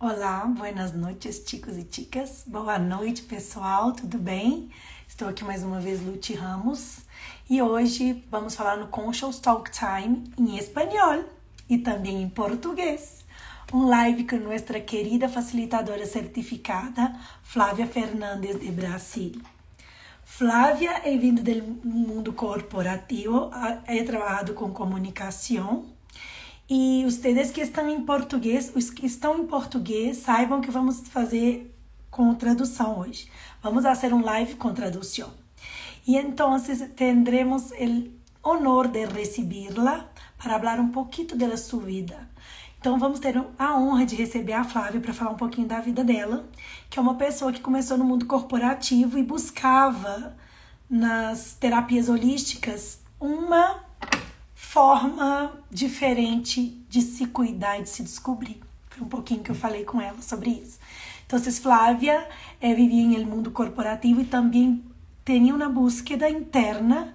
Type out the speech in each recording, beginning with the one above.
Olá, buenas noites, chicos e chicas. Boa noite, pessoal, tudo bem? Estou aqui mais uma vez, Luti Ramos, e hoje vamos falar no Conscious Talk Time em espanhol e também em português. Um live com nossa querida facilitadora certificada, Flávia Fernandes, de Brasil. Flávia é vindo do mundo corporativo, ha trabalhado com comunicação. E vocês que estão em português, os que estão em português, saibam que vamos fazer com tradução hoje. Vamos fazer um live com tradução. E então, tendremos o honor de recebê-la para falar um pouquinho da sua vida. Então, vamos ter a honra de receber a Flávia para falar um pouquinho da vida dela, que é uma pessoa que começou no mundo corporativo e buscava nas terapias holísticas uma forma diferente de se cuidar e de se descobrir. Foi um pouquinho que eu falei com ela sobre isso. Então, Flávia vivia no mundo corporativo e também tinha uma búsqueda interna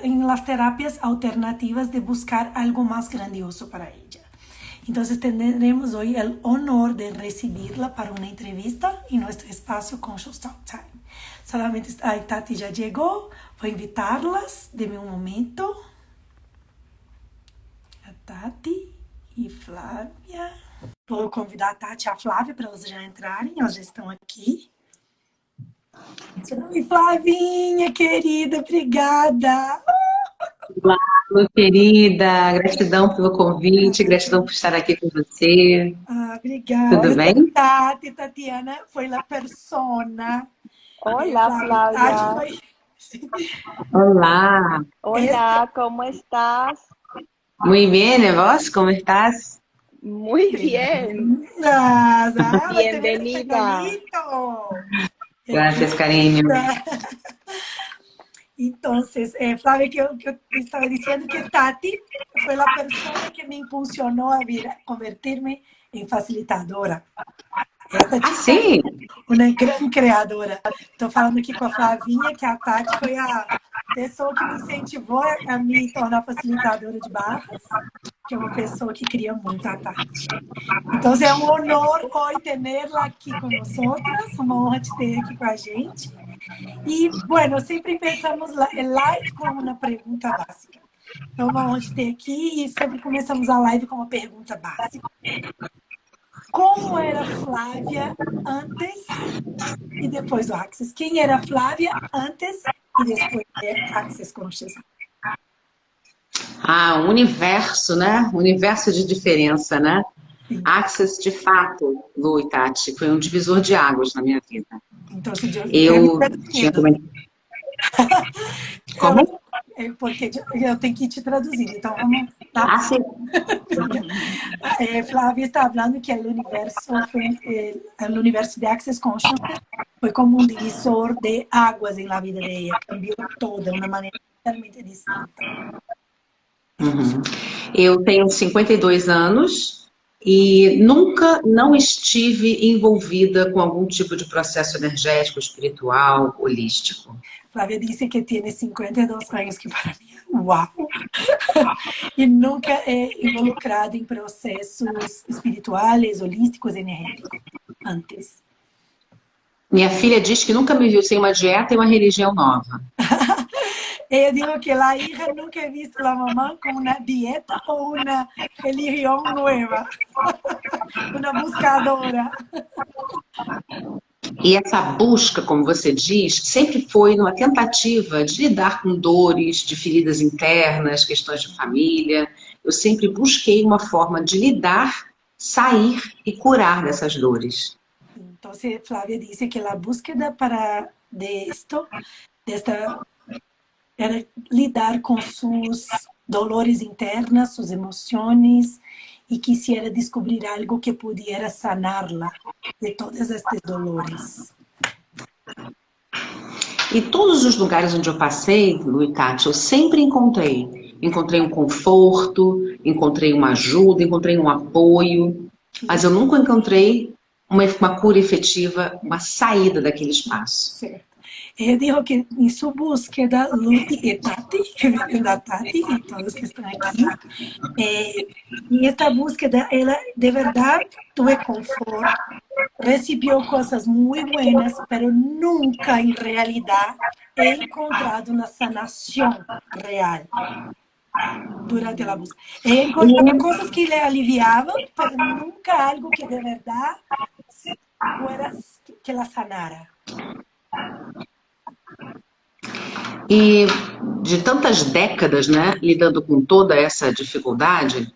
em las terapias alternativas de buscar algo mais grandioso para ella. Então, teremos hoje o honor de recebê-la para uma entrevista em nosso espaço Conscious Talk Time. Solamente a Tati já chegou. Vou invitá-las, dê-me um momento. A Tati e Flávia. Vou convidar a Tati e a Flávia para elas já entrarem. Elas já estão aqui. Oi, Flavinha, querida, obrigada. Olá, meu querida. Gratidão pelo convite, gratidão por estar aqui com você. Obrigada. Tudo bem? Tatiana foi a persona. Hola, Flavia. Olá. Hola, ¿cómo estás? Muy bien, ¿y vos? ¿Cómo estás? Muy bien. Bienvenida. Gracias, cariño. Então, Flávia, que eu estava dizendo que Tati foi a pessoa que me impulsionou a vir convertir-me em facilitadora. Sim? Uma grande criadora. Estou falando aqui com a Flavinha, que a Tati foi a pessoa que me incentivou a me tornar facilitadora de barras, que é uma pessoa que cria muito, a Tati. Então, é um honor hoje tê-la aqui conosco, uma honra te ter aqui com a gente. E, bueno, sempre pensamos em live como uma pergunta básica. Então, uma honra te ter aqui e sempre começamos a live com uma pergunta básica. Como era Flávia antes e depois do Access? Quem era Flávia antes e depois do Access Conscious? Um universo, né? Um universo de diferença, né? Sim. Access, de fato, Lu e Tati, foi um divisor de águas na minha vida. Então, eu tinha Como? Porque eu tenho que te traduzir, então vamos lá. Sim. Flávia está falando que o universo de Access Consciousness foi como um divisor de águas na vida dela, cambiou toda de uma maneira totalmente distinta. Eu tenho 52 anos e nunca não estive envolvida com algum tipo de processo energético, espiritual, holístico. Flávia disse que tem 52 anos, que para mim é uau! E nunca é involucrada em processos espirituais, holísticos, energéticos, antes. Minha filha diz que nunca me viu sem uma dieta e uma religião nova. Eu digo que a hija nunca ha visto a mamãe com uma dieta ou uma religião nova. Uma buscadora. E essa busca, como você diz, sempre foi numa tentativa de lidar com dores, de feridas internas, questões de família. Eu sempre busquei uma forma de lidar, sair e curar dessas dores. Então, Flávia disse que a búsqueda para desta era lidar com seus dolores internos, suas emoções, e quisiera descobrir algo que pudiera saná-la de todos estes dolores. E todos os lugares onde eu passei, Lu e Tati, eu sempre encontrei um conforto, encontrei uma ajuda, encontrei um apoio, mas eu nunca encontrei uma cura efetiva, uma saída daquele espaço. Certo. Ella dijo que en su búsqueda, Luti y Tati, que vienen da Tati y todos que están aquí, en esta búsqueda, ella de verdad tuve confort, recibió cosas muy buenas, pero nunca en realidad he encontrado una sanación real durante la búsqueda. He encontrado cosas que le aliviaban, pero nunca algo que de verdad fuera que la sanara. E de tantas décadas, né, lidando com toda essa dificuldade,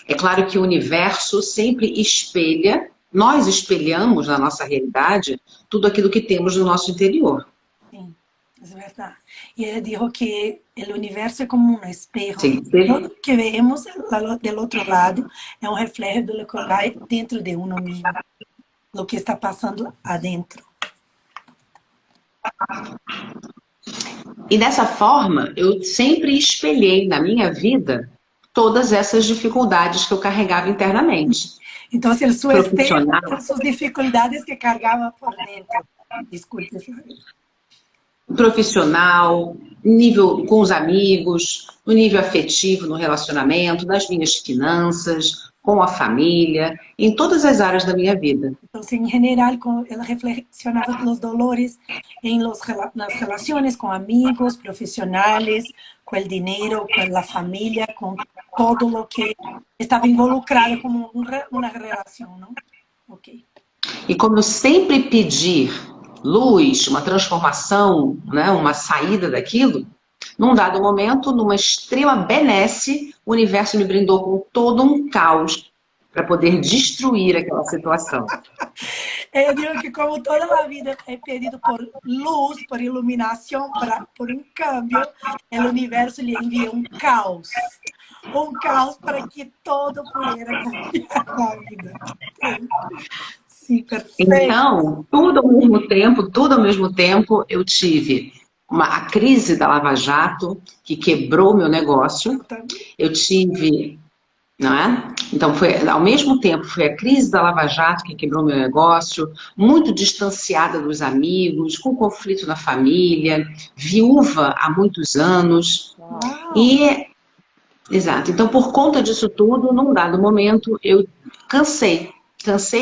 é claro que o universo sempre espelha, nós espelhamos na nossa realidade tudo aquilo que temos no nosso interior. Sim, é verdade. E ele disse que o universo é como um espejo. Sim. Tudo que vemos do outro lado é um reflexo do que vai dentro de uno mesmo, do que está passando adentro. E dessa forma, eu sempre espelhei na minha vida todas essas dificuldades que eu carregava internamente. Então, se o seu espejo são suas dificuldades que carregava por dentro. Desculpe, Flávia. Profissional, nível com os amigos, no nível afetivo, no relacionamento, nas minhas finanças, com a família, em todas as áreas da minha vida. Então, em geral, ela reflexionava os dolores nas relações com amigos, profissionais, com o dinheiro, com a família, com todo o que estava involucrado como uma relação, não? Ok. E como eu sempre pedi luz, uma transformação, né, uma saída daquilo, num dado momento, numa extrema benesse, o universo me brindou com todo um caos para poder destruir aquela situação. Eu digo que como toda a vida é pedido por luz, por iluminação, por um câmbio, o universo lhe envia um caos. Um caos para que todo pudesse cambiar na vida. Sim, perfeito. Então, tudo ao mesmo tempo, eu tive a crise da Lava Jato, que quebrou meu negócio. Eu tive, não é? Então, ao mesmo tempo, foi a crise da Lava Jato que quebrou meu negócio, muito distanciada dos amigos, com conflito na família, viúva há muitos anos. Uau. Exato. Então, por conta disso tudo, num dado momento, eu cansei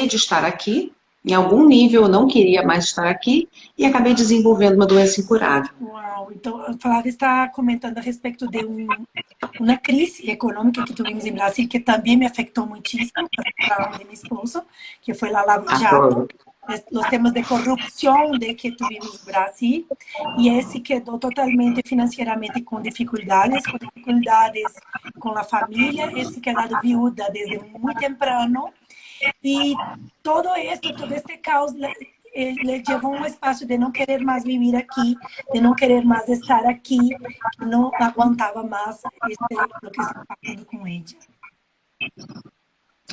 de estar aqui, em algum nível eu não queria mais estar aqui e acabei desenvolvendo uma doença incurável. Uau, então a Flávia está comentando a respeito de uma crise econômica que tivemos em Brasil, que também me afetou muitíssimo, para o meu esposo, que foi a Lava Jato, os temas de corrupção que tivemos no Brasil, e esse quedou totalmente financeiramente com dificuldades com a família, esse quedado viúva desde muito temprano. E todo este caos le levou um espaço de não querer mais viver aqui, de não querer mais estar aqui, que não aguentava mais o que estava fazendo com ele.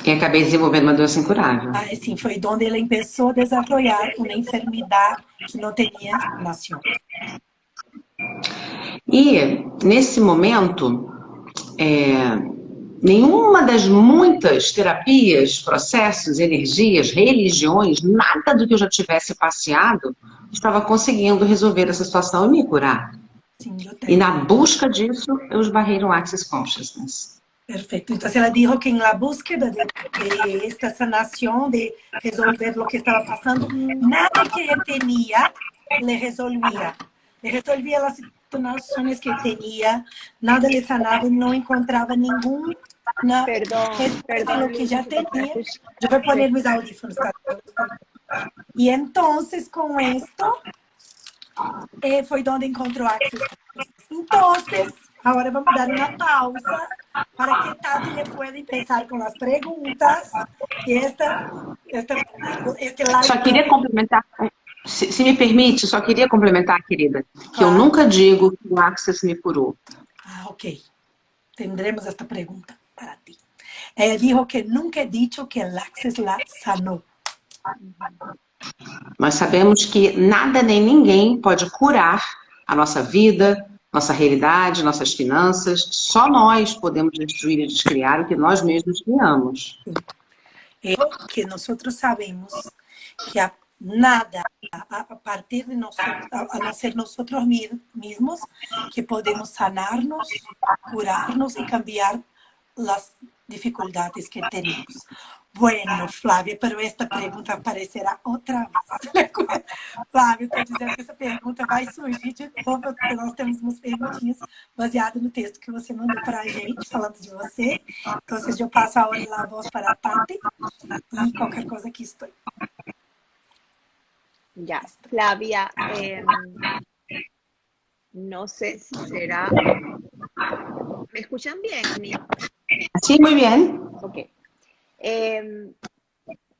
E acabei desenvolvendo uma doença incurável. Sim, foi onde ele começou a desenvolver uma enfermidade que não tinha sanação. E, nesse momento, nenhuma das muitas terapias, processos, energias, religiões, nada do que eu já tivesse passeado estava conseguindo resolver essa situação e me curar. Sim, e na busca disso, eu esbarrei no Access Consciousness. Perfeito. Então, ela disse que na búsqueda de esta sanação, de resolver o que estava passando, nada que ele tinha le resolvia. Le resolvia as situações que tinha, nada lhe sanava, não encontrava nenhum respeito lo que já tinha. Eu vou pôr meus audífonos. E então, com isto, foi onde encontrou Access Consciousness. Então, agora vamos dar uma pausa para que Tati le pueda empezar com as perguntas. E este live... Só queria complementar, se me permite, só queria complementar, querida, que eu nunca digo que o Access me curou. Ok. Tendremos esta pergunta para ti. Ela disse que nunca he dicho que o Access la sanou. Nós sabemos que nada nem ninguém pode curar a nossa vida, nossa realidade, nossas finanças. Só nós podemos destruir e descriar o que nós mesmos criamos. Que nós sabemos que nada a partir de nós, a não ser nosotros mismos, que podemos sanarnos, curarnos y cambiar las dificultades que tenemos. Bueno, Flávia, pero esta pergunta aparecerá outra vez. Flávia, estou dizendo que essa pergunta vai surgir de novo, porque nós temos umas perguntinhas baseadas no texto que você mandou para a gente, falando de você. Então, eu passo agora a voz para a Tati e qualquer coisa que estou. Ya, Flavia, no sé si será... ¿Me escuchan bien a mí? Sí, muy bien. Ok.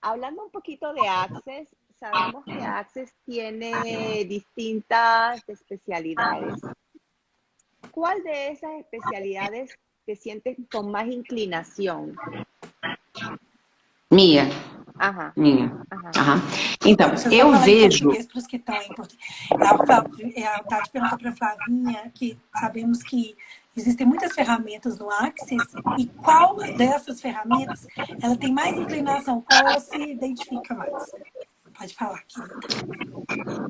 Hablando un poquito de Access, sabemos que Access tiene distintas especialidades. ¿Cuál de esas especialidades te sientes con más inclinación? Minha. Ajá. Minha. Ajá. Aham. Então, eu vejo... Que estão em português. A Tati perguntou para a Flavinha que sabemos que existem muitas ferramentas no Access e qual dessas ferramentas ela tem mais inclinação, qual ela se identifica mais? Pode falar aqui.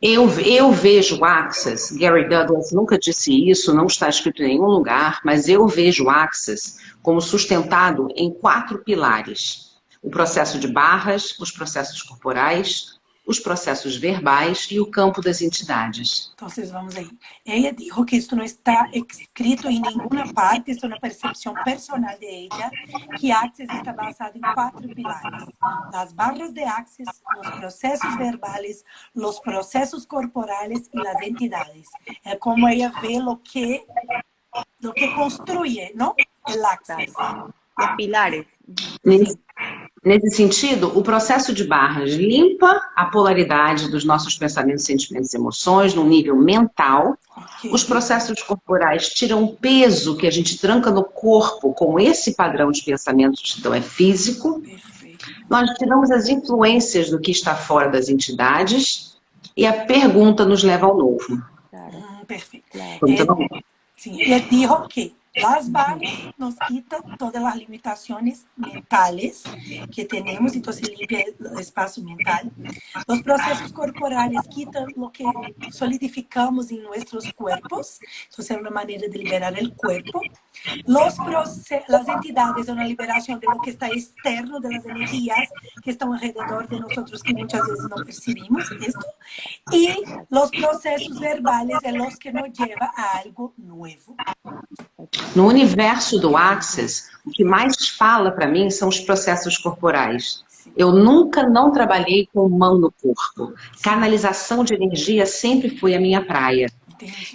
Eu vejo o Access, Gary Douglas nunca disse isso, não está escrito em nenhum lugar, mas eu vejo o Access como sustentado em 4 pilares. O processo de barras, os processos corporais, os processos verbais e o campo das entidades. Então, vamos aí. Ela disse que isso não está escrito em nenhuma parte, isso é uma percepção personal de ela, que Access está basado em 4 pilares. As barras de Access, os processos verbais, os processos corporais e as entidades. É como ela vê o que construye, não? O Access. Los pilares. Nesse sentido, o processo de barras limpa a polaridade dos nossos pensamentos, sentimentos e emoções no nível mental. Okay. Os processos corporais tiram o peso que a gente tranca no corpo com esse padrão de pensamento, então é físico. Perfeito. Nós tiramos as influências do que está fora das entidades e a pergunta nos leva ao novo. Perfeito. Sim, ele disse que las barras nos quitan todas las limitaciones mentales que tenemos, entonces limpia el espacio mental. Los procesos corporales quitan lo que solidificamos en nuestros cuerpos, entonces es una manera de liberar el cuerpo. Las entidades son una liberación de lo que está externo, de las energías que están alrededor de nosotros que muchas veces no percibimos esto. Y los procesos verbales son los que nos llevan a algo nuevo. No universo do Access, o que mais fala para mim são os processos corporais. Eu nunca não trabalhei com mão no corpo. Canalização de energia sempre foi a minha praia.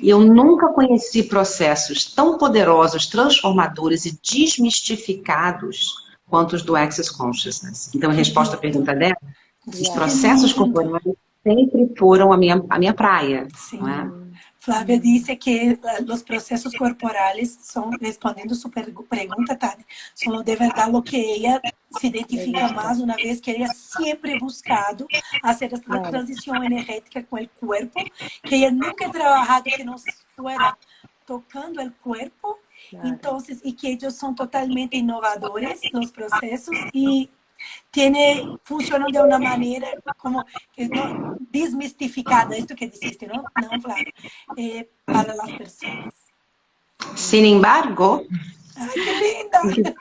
E eu nunca conheci processos tão poderosos, transformadores e desmistificados quanto os do Access Consciousness. Então, em resposta à pergunta dela, os processos corporais sempre foram a minha praia. Sim. Não é? Flávia disse que os processos corporais são, respondendo sua pergunta, Tati, são de verdade o que ela se identifica mais, uma vez que ela sempre buscado fazer essa transição energética com o corpo, que ela nunca ha trabalhado que não fuera tocando o corpo, então, e que eles são totalmente inovadores nos processos e funcionam de uma maneira como no, desmistificada, esto que disseste, não, Flávia, para as pessoas. Sin embargo... Ai, que linda!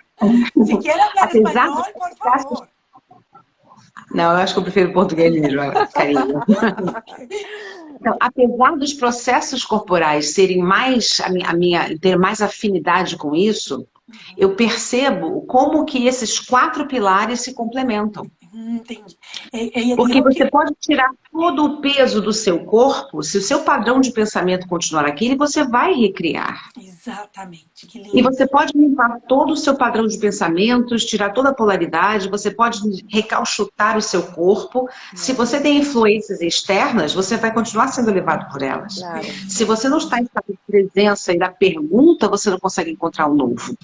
Se quer falar espanhol, por favor. Não, eu acho que eu prefiro português mesmo, carinho. Então, apesar dos processos corporais serem mais, ter mais afinidade com isso, eu percebo como que esses 4 pilares se complementam. Entendi. Porque você pode tirar todo o peso do seu corpo, se o seu padrão de pensamento continuar aquele, você vai recriar. Exatamente. Que lindo. E você pode limpar todo o seu padrão de pensamentos, tirar toda a polaridade, você pode recalchutar o seu corpo. Se você tem influências externas, você vai continuar sendo levado por elas. Claro. Se você não está em estado de presença e da pergunta, você não consegue encontrar o novo.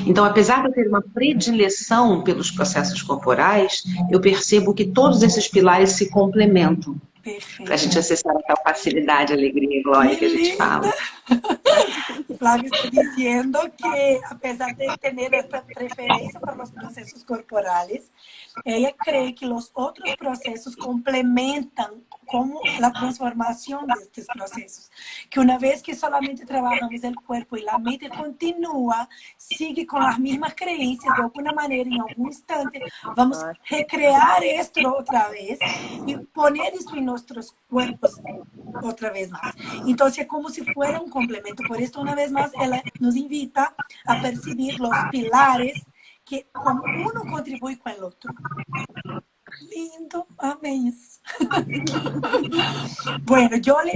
Então, apesar de eu ter uma predileção pelos processos corporais, eu percebo que todos esses pilares se complementam. Para a gente acessar a tal facilidade, alegria e glória que a gente fala. Flavia está diciendo que a pesar de tener esta preferencia por los procesos corporales, ella cree que los otros procesos complementan como la transformación de estos procesos. Que una vez que solamente trabajamos el cuerpo y la mente continúa, sigue con las mismas creencias, de alguna manera, en algún instante, vamos a recrear esto otra vez y poner esto en nuestros cuerpos otra vez más. Entonces, es como si fuera un complemento. Por esto, una vez más, ella nos invita a percibir los pilares que como uno contribuye con el otro. Lindo, amén. Bueno, yo le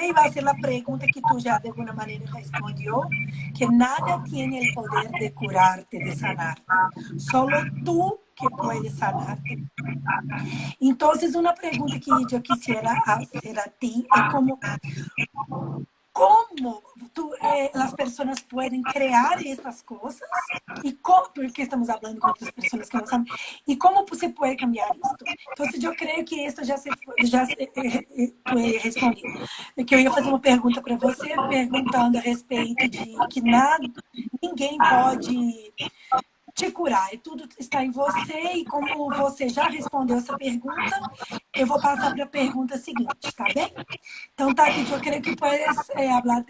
iba a hacer la pregunta que tú ya de alguna manera respondió, que nada tiene el poder de curarte, de sanarte. Solo tú que puedes sanarte. Entonces, una pregunta que yo quisiera hacer a ti es como, ¿cómo las personas pueden crear estas cosas? ¿Y cómo? Porque estamos hablando con otras personas que no saben. ¿Y cómo se puede cambiar esto? Entonces, yo creo que esto já tu respondido. Que eu ia fazer uma pergunta para você, perguntando a respeito de que ninguém pode te curar, e tudo está em você, e como você já respondeu essa pergunta, eu vou passar para a pergunta seguinte, tá bem? Então, Tati, eu creio que puedes falar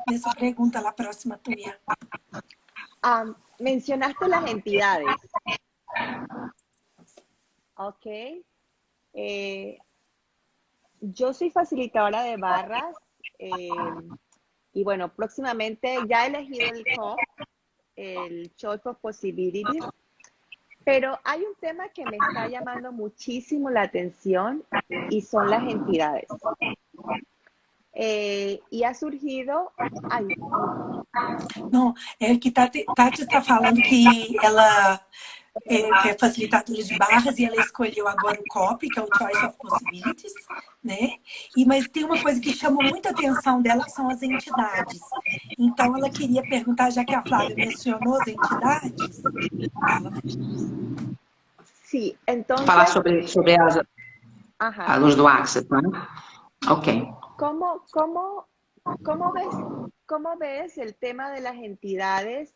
dessa pergunta la próxima tuya. Mencionaste las entidades. Ok. Yo soy facilitadora de barras y bueno, próximamente ya he elegido el Choice of Possibilities, pero hay un tema que me está llamando muchísimo la atención y son las entidades. E ha surgido... Não, é que Tati está falando que ela é facilitadora de barras e ela escolheu agora o COP, que é o Choice of Possibilities, né? Mas tem uma coisa que chamou muita atenção dela, que são as entidades. Então, ela queria perguntar, já que a Flávia mencionou as entidades... Sí, entonces... Falar sobre a luz do Access, né? Ok. ¿Cómo ves el tema de las entidades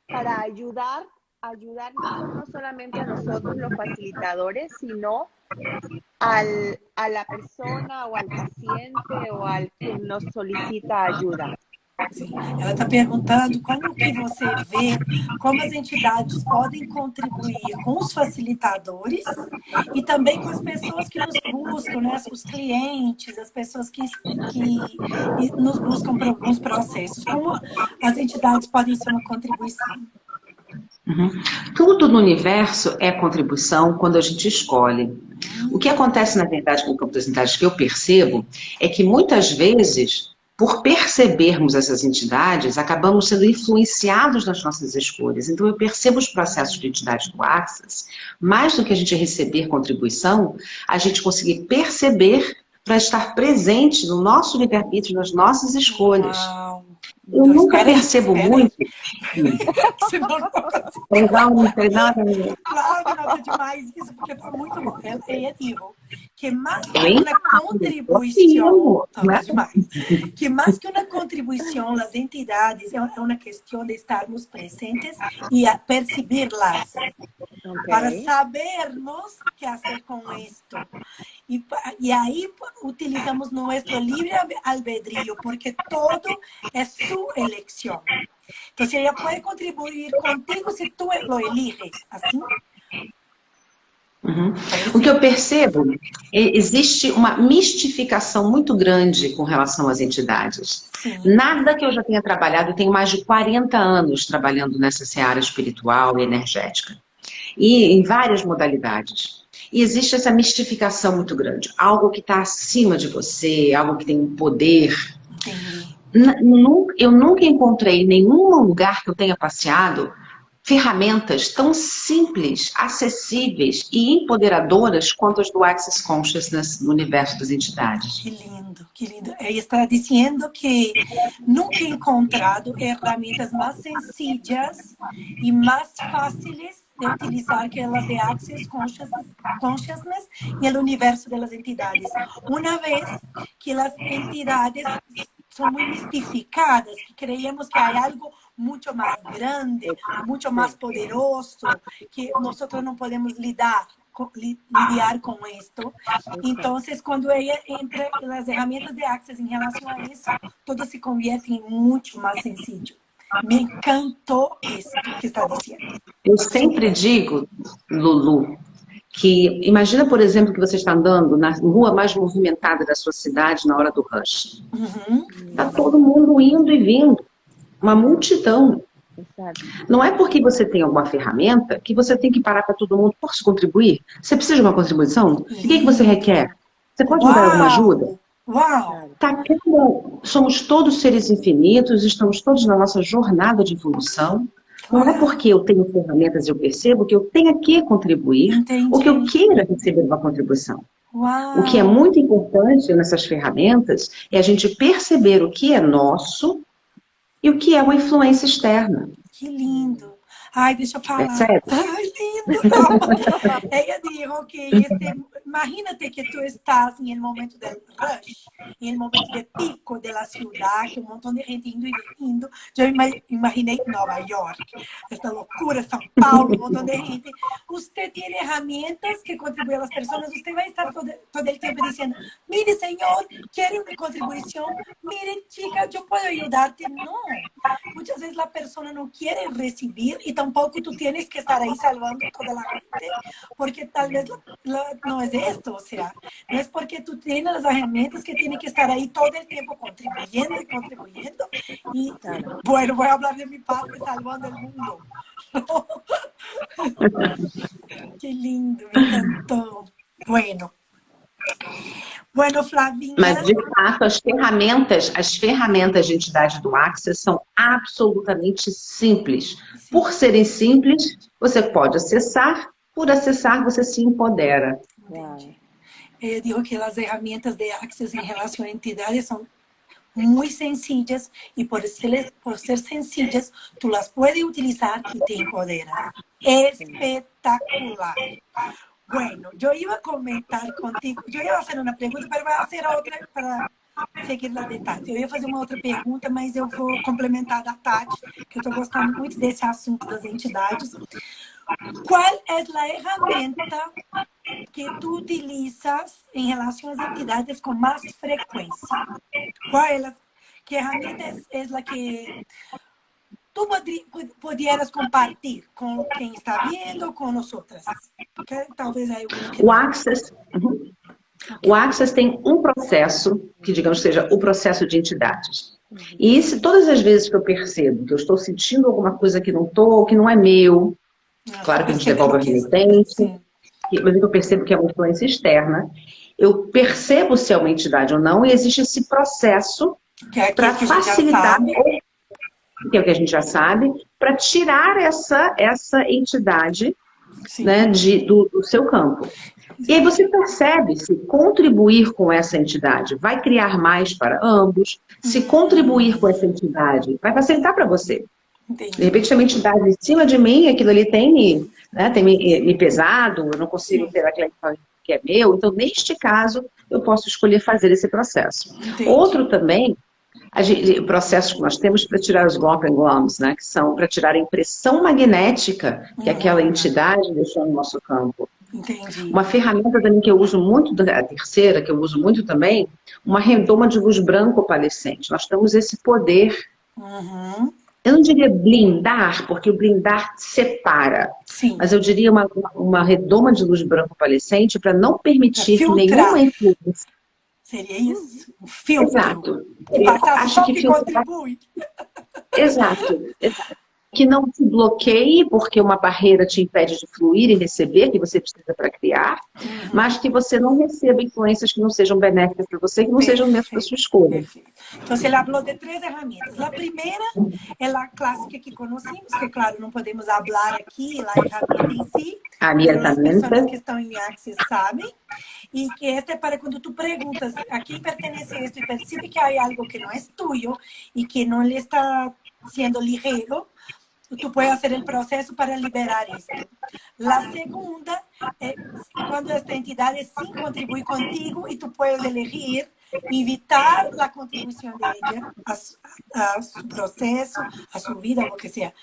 para ayudarnos no solamente a nosotros los facilitadores, sino a la persona o al paciente o al quien nos solicita ayuda? Sim. Ela está perguntando como que você vê como as entidades podem contribuir com os facilitadores e também com as pessoas que nos buscam, né? Os clientes, as pessoas que nos buscam para alguns processos. Como as entidades podem ser uma contribuição? Uhum. Tudo no universo é contribuição quando a gente escolhe. O que acontece, na verdade, com o campo das entidades que eu percebo é que muitas vezes, por percebermos essas entidades, acabamos sendo influenciados nas nossas escolhas. Então, eu percebo os processos de entidades do Access, mais do que a gente receber contribuição, a gente conseguir perceber para estar presente no nosso livre-arbítrio, nas nossas escolhas. Uau. Eu nunca percebo muito. Claro, nota demais isso, porque tá muito bom. Ella dijo que más que una contribución, que más que una contribución, las entidades es una cuestión de estarmos presentes y a percibirlas, para sabermos qué hacer con esto. Y ahí utilizamos nuestro libre albedrío, porque todo es su elección. Entonces ella puede contribuir contigo si tú lo eliges, ¿así? Uhum. O que eu percebo, existe uma mistificação muito grande com relação às entidades. Sim. Nada que eu já tenha trabalhado, eu tenho mais de 40 anos trabalhando nessa seara espiritual e energética. E em várias modalidades. E existe essa mistificação muito grande. Algo que está acima de você, algo que tem um poder. Eu nunca encontrei em nenhum lugar que eu tenha passeado ferramentas tão simples, acessíveis e empoderadoras quanto as do Access Consciousness no universo das entidades. Que lindo, que lindo. Ela está dizendo que nunca he encontrado herramientas más sencillas y más fáciles de utilizar que las de Access Consciousness y el universo de las entidades. Una vez que las entidades son muy mistificadas, que creemos que hay algo mucho más grande, mucho más poderoso, que nosotros no podemos lidiar con esto. Entonces, cuando ella entra en las herramientas de Access en relación a eso, todo se convierte en mucho más sencillo. Me encantó esto que está dizendo. Eu sempre digo, Lulu, que imagina, por exemplo, que você está andando na rua mais movimentada da sua cidade na hora do rush. Está todo mundo indo e vindo, uma multidão. Exacto. Não é porque você tem alguma ferramenta que você tem que parar para todo mundo. Posso contribuir? Você precisa de uma contribuição? O que você requer? Você pode me dar alguma ajuda? Uau! Somos todos seres infinitos, estamos todos na nossa jornada de evolução. Não é porque eu tenho ferramentas e eu percebo que eu tenha que contribuir ou que eu queira receber uma contribuição. Uau. O que é muito importante nessas ferramentas é a gente perceber o que é nosso e o que é uma influência externa. Que lindo. Ai, deixa eu falar. Percebe? Ai, lindo. Não. Ella dijo que imagínate que tú estás en el momento del rush, en el momento de pico de la ciudad, que un montón de gente indo y viniendo. Yo imaginé Nueva York, esta locura, São Paulo, un montón de gente. Usted tiene herramientas que contribuyen a las personas. Usted va a estar todo el tiempo diciendo, mire, señor, ¿quiere una contribución? Mire, chica, yo puedo ayudarte. No. Muchas veces la persona no quiere recibir y tampoco tú tienes que estar ahí salvando a toda la gente, porque tal vez no es esto, o sea, no es porque tú tienes las herramientas que tienes que estar ahí todo el tiempo contribuyendo y contribuyendo. Y bueno, voy a hablar de mi parte salvando el mundo. Qué lindo, me encantó. Bueno, Flavinha. Mas, de fato, as ferramentas de entidade do Access são absolutamente simples. Sim. Por serem simples, você pode acessar, por acessar, você se empodera. Eu digo que as ferramentas de Access em relação a entidades são muito sencillas e por ser sencillas, tú las puedes utilizar y te empoderas. Espectacular. Bueno, yo iba a comentar contigo, yo iba a hacer uma pergunta, mas vou fazer outra para seguir lá de Tati. Eu ia fazer uma outra pergunta, mas eu vou complementar da Tati, que eu estou gostando muito desse assunto das entidades. Qual é a ferramenta que tu utilizas em relação às entidades com mais frequência? Que ferramenta é a que tu pudieras compartir com quem está vendo, com nós outras? Talvez aí o Access tem um processo, que digamos seja o processo de entidades. E se todas as vezes que eu percebo que eu estou sentindo alguma coisa que não é meu, claro que a gente devolve a remitente, mas eu percebo que é uma influência externa, eu percebo se é uma entidade ou não, e existe esse processo para facilitar, que é o que a gente já sabe, para tirar essa entidade, né, do seu campo. E aí você percebe se contribuir com essa entidade vai criar mais para ambos, se contribuir com essa entidade vai facilitar para você. Entendi. De repente, a entidade em cima de mim, aquilo ali tem me pesado, eu não consigo ter aquele que é meu. Então, neste caso, eu posso escolher fazer esse processo. Entendi. Outro também, processos que nós temos para tirar os gloms, né, que são para tirar a impressão magnética que aquela entidade deixou no nosso campo. Entendi. Uma ferramenta também que eu uso muito, a terceira, que eu uso muito também, uma redoma de luz branco opalescente. Nós temos esse poder. Eu não diria blindar, porque o blindar separa. Sim. Mas eu diria uma redoma de luz branco opalescente para não permitir que nenhuma influência. Seria isso? Um filtro. Exato. Que passasse só que filtrar... contribui. Exato. Que não te bloqueie, porque uma barreira te impede de fluir e receber, que você precisa para criar, mas que você não receba influências que não sejam benéficas para você, que não sejam dentro da sua escolha. Perfeito. Então, ele falou de 3 ferramentas. A primeira é a clássica que conhecemos, que, claro, não podemos falar aqui, a ferramenta em si, as pessoas que estão em Access sabem, e que esta é para quando tu perguntas a quem pertence isto e percebe que há algo que não é tuyo e que não lhe está sendo ligeiro, tú puedes hacer el proceso para liberar esto. La segunda es cuando esta entidad sí contribuye contigo y tú puedes elegir evitar a contribuição de ella a su processo, a sua vida, o que seja.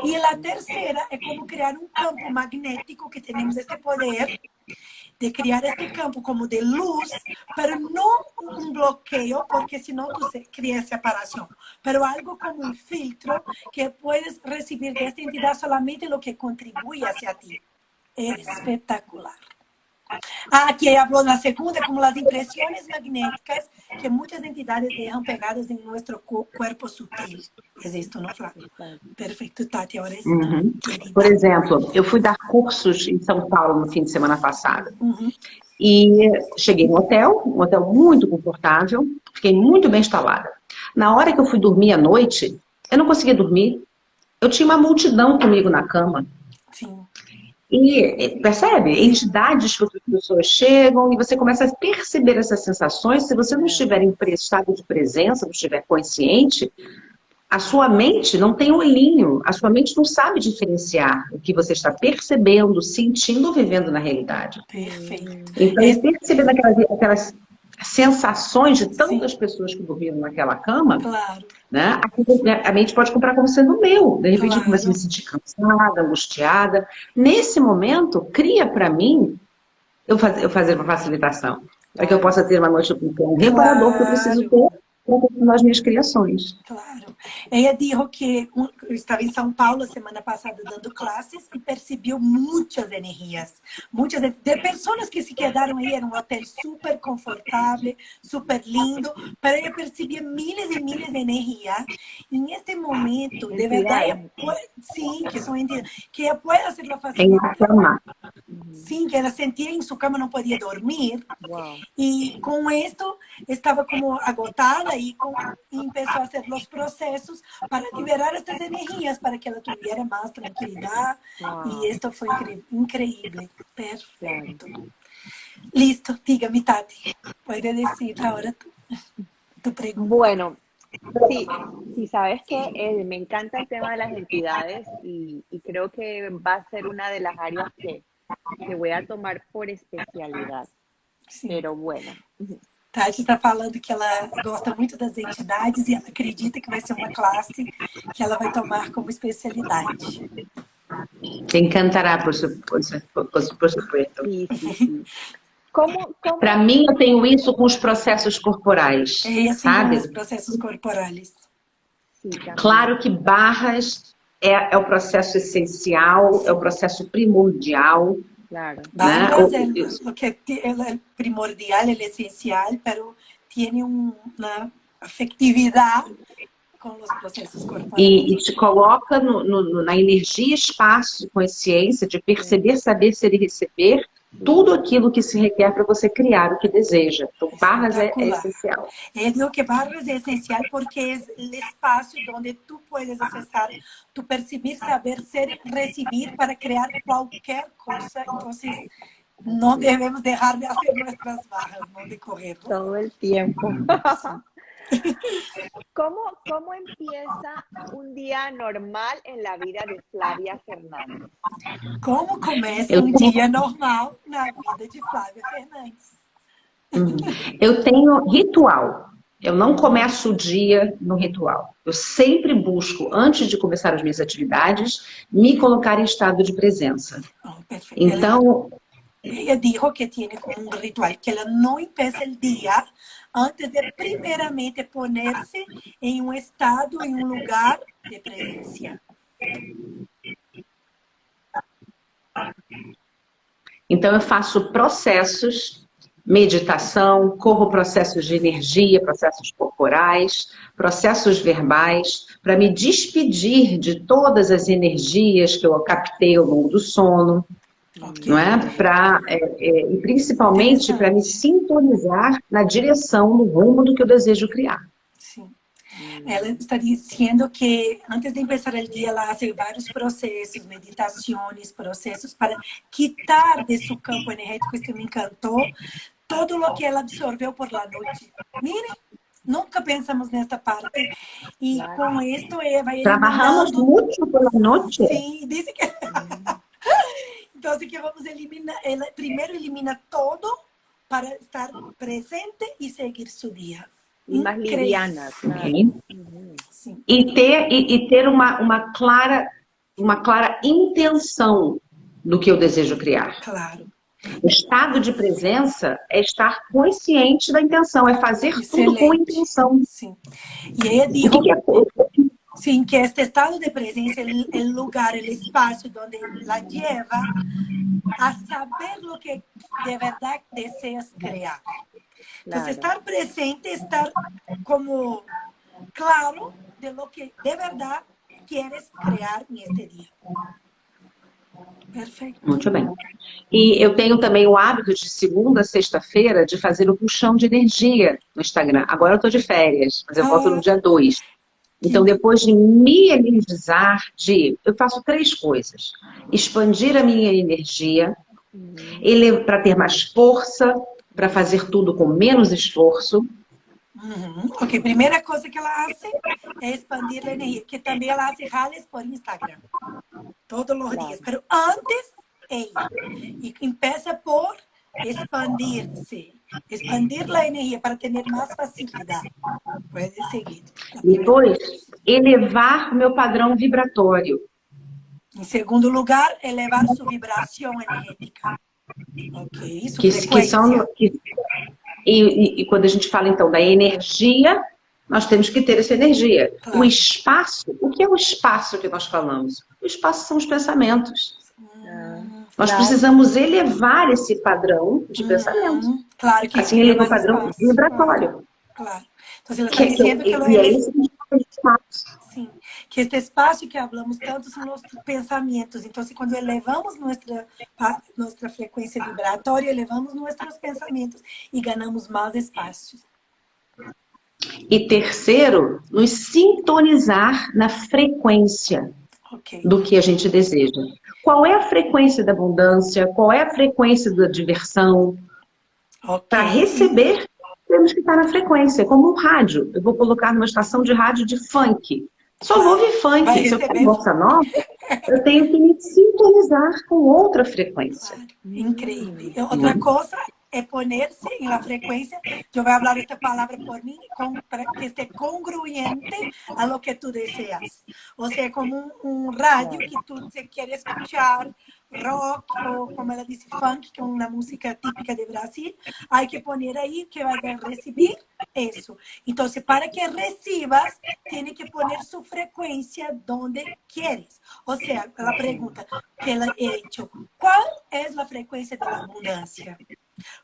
E a terceira é como criar um campo magnético que temos este poder de criar este campo como de luz, pero não um bloqueio, porque senão tu cria separação, pero algo como um filtro que puedes receber desta entidade solamente o que contribui hacia ti. É espetacular. Aqui habló na segunda, como as impressões magnéticas que muitas entidades deixam pegadas em nosso corpo sutil. É isto, não, Flávia? Perfeito, Tati, agora é isso. Por exemplo, eu fui dar cursos em São Paulo no fim de semana passado. E cheguei no hotel, um hotel muito confortável, fiquei muito bem instalada. Na hora que eu fui dormir à noite, eu não conseguia dormir. Eu tinha uma multidão comigo na cama. Sim. E, percebe? Entidades que outras pessoas chegam e você começa a perceber essas sensações. Se você não estiver em estado de presença, não estiver consciente, a sua mente não tem olhinho. A sua mente não sabe diferenciar o que você está percebendo, sentindo ou vivendo na realidade. Perfeito. Então, percebendo aquelas sensações de tantas pessoas que dormiram naquela cama, claro, né? A mente pode comprar como sendo meu. De repente eu começo a me sentir cansada, angustiada. Nesse momento, cria para mim eu fazer uma facilitação. Para que eu possa ter uma noite com um reparador que eu preciso ter para continuar as minhas criações. Claro. Ela disse que eu estava em São Paulo a semana passada dando classes e percebeu muitas energias. Muitas de pessoas que se quedaram aí, era um hotel super confortável, super lindo, mas ela percebia milhares e milhares de energias. E neste momento, de verdade, sim, que são entidades, que ela pode fazer a facilitação. Sim, que ela sentia em sua cama, não podia dormir. Wow. E com isto, estava como agotada e começou a fazer os processos para liberar estas energias, para que ela tivesse mais tranquilidade. Wow. E isto foi incrível. Perfeito. Listo, dígame, Tati. Puedes decir ahora tu pregunta. Bueno, sí, sabes que me encanta el tema de las entidades y creo que va a ser una de las áreas que voy a tomar por especialidad. Sim. Pero bueno. Tati está falando que ela gosta muito das entidades e ela acredita que vai ser uma classe que ela vai tomar como especialidade. Te encantará, por supuesto. Sí. ¿Cómo? Para mim, eu tenho isso com os processos corporais, sabe? Os processos corporais. Sim, claro que barras é o processo essencial, é o processo primordial. Claro. Barras é o que é primordial, é essencial, pero tiene uma afetividade com os processos corporais. E te coloca na energia, espaço, consciência, de perceber, saber, ser e receber tudo aquilo que se requer para você criar o que deseja. Então, barras é essencial. Eu digo que barras é essencial porque é o espaço onde tu puedes acessar, tu perceber, saber, ser, receber para criar qualquer coisa. Então, não devemos deixar de fazer nossas barras, não de correr. Todo el tiempo. ¿Cómo empieza un día normal en la vida de Flávia Fernandes? Como começa um dia normal na vida de Flávia Fernandes? Eu tenho ritual. Eu não começo o dia no ritual. Eu sempre busco, antes de começar as minhas atividades, me colocar em estado de presença. Perfeito. Então... Ella dijo que tiene como un ritual, que ella no empieza el día antes de primeramente ponerse en un estado, en un lugar de presencia. Então eu faço processos, meditação, corro processos de energia, processos corporais, processos verbais, para me despedir de todas as energias que eu captei ao longo do sono. Okay. Não é? E principalmente para me sintonizar na direção, no rumo do que eu desejo criar. Sim. Ela está dizendo que antes de começar o dia, ela faz vários processos, meditações, processos para quitar de seu campo energético, isso me encantou, todo o que ela absorveu por la noite. Mire, nunca pensamos nesta parte. E com isto, ela vai Trabalhamos muito pela noite. Sim, diz que... Então, que vamos eliminar, ela primeiro elimina todo para estar presente e seguir seu dia. Y más Increíble. liviana, claro. Ok? Sim, E ter uma clara intenção do que eu desejo criar. claro. O estado de presença é estar consciente da intenção, é fazer tudo com Excelente. intenção. Sim. E ela O dijo, que é sim, que este estado de presencia es el lugar, el espacio donde la lleva a saber lo que de verdad deseas crear. Entonces, Claro. estar presente, estar como claro de lo que de verdad quieres crear en este día. Perfeito. Muito bem. E eu tenho também o hábito de segunda a sexta-feira de fazer o puxão de energia no Instagram. Agora eu estou de férias, mas eu volto no dia 2. Então, depois de me energizar, eu faço 3 coisas. Expandir a minha energia, para ter mais força, para fazer tudo com menos esforço. Ok, primeira coisa que ela faz é expandir a energia, que também ela faz rallies por Instagram, todos os dias. Mas antes, ela empieza por expandir-se, expandir a energia para ter mais facilidade. Pode seguir. Depois, elevar o meu padrão vibratório. Em segundo lugar, elevar sua vibração energética. Ok, sua Que frequência. são... E quando a gente fala, então, da energia, nós temos que ter essa energia. Claro. O espaço, o que é o espaço que nós falamos? O espaço são os pensamentos. Nós precisamos elevar esse padrão de pensamento. Claro que assim eleva o padrão espaço. vibratório. Claro. Então, ela está dizendo que e é isso que a gente fala de espaço. Sim, que este espaço que hablamos tanto são nossos pensamentos. Então, quando elevamos nossa frequência vibratória, elevamos nossos pensamentos e ganhamos mais espaço. E terceiro, nos sintonizar na frequência do que a gente deseja. Qual é a frequência da abundância? Qual é a frequência da diversão? Para receber, temos que estar na frequência, como um rádio. Eu vou colocar numa estação de rádio de funk. Só vou ouvir funk. Se eu quero bossa nova, eu tenho que me sintonizar com outra frequência. Incrível. Outra coisa é poner-se em la frequência. Eu vou falar esta palavra por mim, para que esteja congruente a lo que tu deseas. Ou seja, como um rádio que tu quer escuchar rock ou, como ela disse, funk, que é uma música típica de Brasil. Há que poner aí que vai receber isso. Então, para que recibas, tem que poner sua frequência onde queres. Ou seja, ela pergunta que ela ha hecho, qual é a frequência da abundância?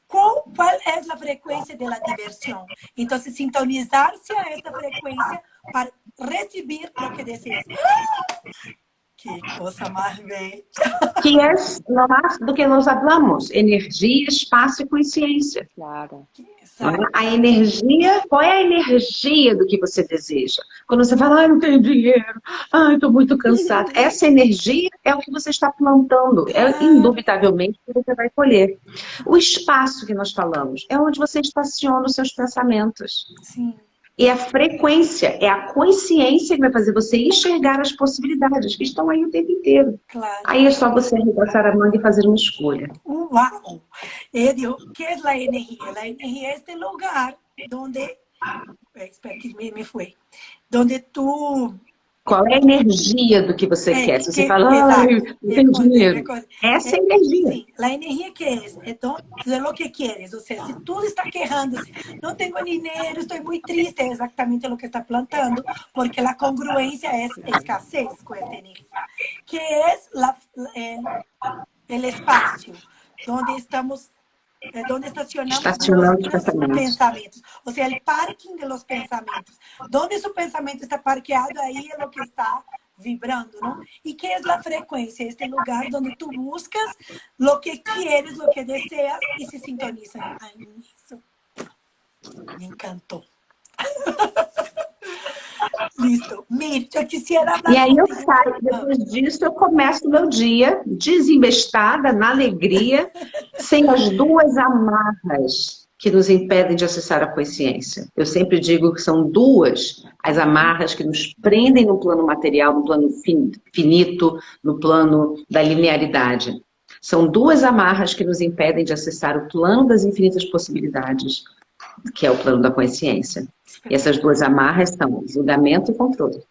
Qual é a frequência da diversão? Então, sintonizar-se a esta frequência para receber o que desejas. Que coisa mais bella. Que é mais do que nós falamos, energia, espaço e consciência. Claro. A energia, qual é a energia do que você deseja? Quando você fala, não tenho dinheiro, estou muito cansado. Essa energia é o que você está plantando, é indubitavelmente o que você vai colher. O espaço que nós falamos é onde você estaciona os seus pensamentos. Sim. E a frequência, é a consciência que vai fazer você enxergar as possibilidades que estão aí o tempo inteiro. Claro. Aí é só você arregaçar a manga e fazer uma escolha. Uau! Eu digo, o que é a energia? A energia é este lugar onde... Espera que me foi. Onde tu... Qual é a energia do que você quer? Se você fala, não tenho dinheiro. Essa é a energia. Sim, a energia que é o que queres. Ou seja, se tu está quejando-se, não tenho dinheiro, estou muito triste, é exatamente o que está plantando, porque a congruência é escassez com esta energia. Que é o espaço onde estamos... donde estacionamos los pensamientos. O sea, el parking de los pensamientos. Donde su pensamiento está parqueado, ahí es lo que está vibrando, ¿no? ¿Y qué es la frecuencia? Este lugar donde tú buscas lo que quieres, lo que deseas y se sintoniza. Ay, eso. Me encantó. Listo. Mir, eu quisiera hablar. E aí eu saio, depois disso eu começo o meu dia desembestada, na alegria, sem as 2 amarras que nos impedem de acessar a consciência. Eu sempre digo que são 2 as amarras que nos prendem no plano material, no plano finito, no plano da linearidade. São duas amarras que nos impedem de acessar o plano das infinitas possibilidades, que é o plano da consciência. E essas duas amarras são julgamento e controle.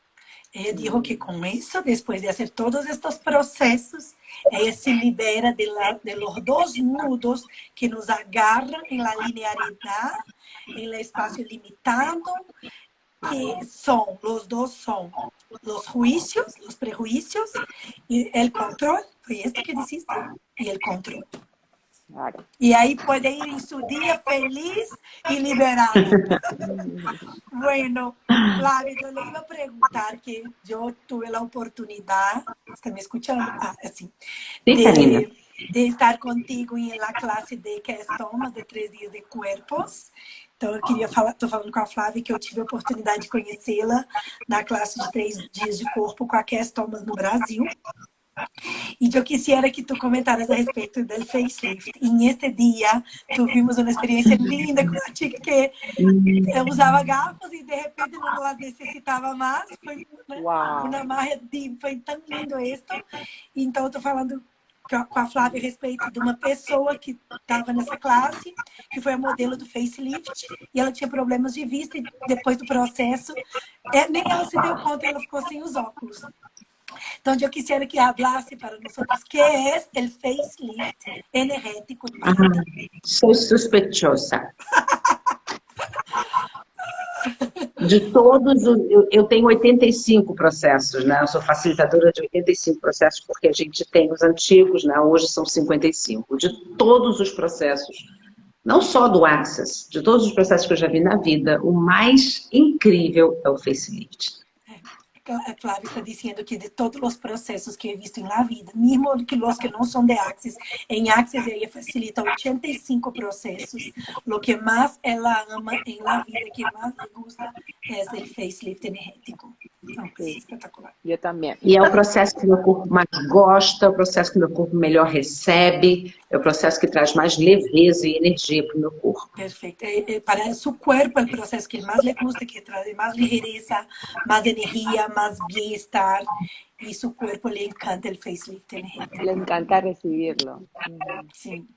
Ella dijo que con eso, después de hacer todos estos procesos, ella se libera de los dos nudos que nos agarran en la linealidad, en el espacio limitado, que son, los dos son los juicios, los prejuicios y el control. Fue esto que dijiste, y el control. Claro. Y ahí puede ir en su día feliz y liberado. Bueno, Flavia, yo le iba a preguntar que yo tuve la oportunidad, ¿está me escuchando? Ah, así, Sí, Karina. de estar contigo en la clase de Cass Thomas, de 3 dias de cuerpos. Então, eu queria falar, estou falando com a Flávia, que eu tive a oportunidade de conhecê-la na classe de 3 dias de corpo com a Cass Thomas no Brasil. E eu quisiera que tu comentaras a respeito do facelift. E neste dia, tuvimos uma experiência linda com uma chica que usava gafas e de repente não las necessitava mais. Foi uma marra de... Foi tão lindo isso. Então, eu estou falando com a Flávia a respeito de uma pessoa que estava nessa classe, que foi a modelo do facelift, e ela tinha problemas de vista, e depois do processo, nem ela se deu conta, ela ficou sem os óculos. Então, eu quisiera que hablasse para nós o que é o facelift energético. Sou suspeitosa. De todos, eu tenho 85 processos, né? Eu sou facilitadora de 85 processos, porque a gente tem os antigos, né? Hoje são 55. De todos os processos, não só do Access, de todos os processos que eu já vi na vida, o mais incrível é o facelift. A Flávia está dizendo que de todos os processos que he visto em la vida, mesmo que os que não são de Access, em Access ela facilita 85 processos. O que mais ela ama em la vida, que mais lhe gusta, é o facelift energético. Então, é espetacular. Eu também. E é o processo que meu corpo mais gosta, é o processo que meu corpo melhor recebe, é o processo que traz mais leveza e energia para o meu corpo. Perfeito. Para seu corpo, é o processo que mais lhe gusta, que traz mais ligereza, mais energia, mais bem-estar. E seu corpo lhe encanta o facelift energético. Le encanta recibirlo. Sim.